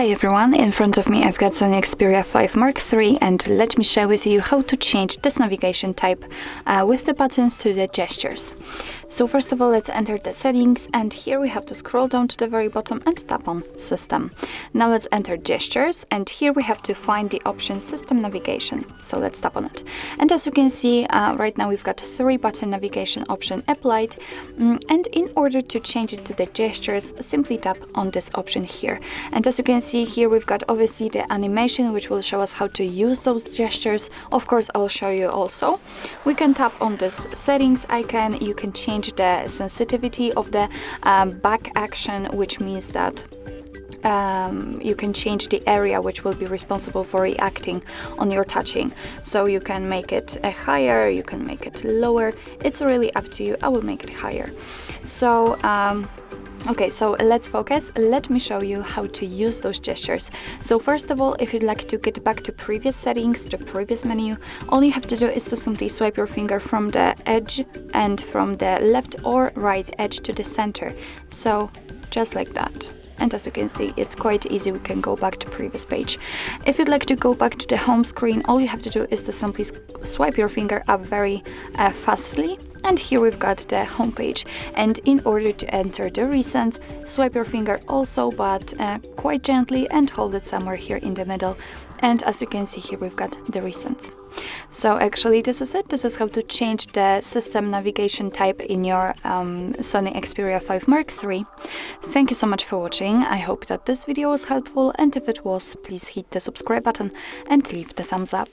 Hi everyone, in front of me I've got SONY Xperia 5 Mark III, and let me share with you how to change this navigation type with the buttons to the gestures. So first of all, let's enter the settings, and here we have to scroll down to the very bottom and tap on System. Now let's enter Gestures, and here we have to find the option System Navigation. So let's tap on it. And as you can see, right now we've got 3-button navigation option applied, and in order to change it to the gestures, simply tap on this option here. And as you can see here, we've got obviously the animation which will show us how to use those gestures. Of course, I'll show you also. We can tap on this settings icon. You can change the sensitivity of the back action, which means that you can change the area which will be responsible for reacting on your touching. So you can make it higher, you can make it lower. It's really up to you. I will make it higher. So okay, so let's focus. Let me show you how to use those gestures. So first of all, if you'd like to get back to previous settings, the previous menu, all you have to do is to simply swipe your finger from the edge and from the left or right edge to the center. So just like that. And as you can see, it's quite easy. We can go back to previous page. If you'd like to go back to the home screen, all you have to do is to simply swipe your finger up very fastly. And here we've got the home page. And in order to enter the recent, swipe your finger also, but quite gently, and hold it somewhere here in the middle. And as you can see here, we've got the recent. So actually this is it. This is how to change the system navigation type in your SONY Xperia 5 Mark III. Thank you so much for watching. I hope that this video was helpful, and if it was, please hit the subscribe button and leave the thumbs up.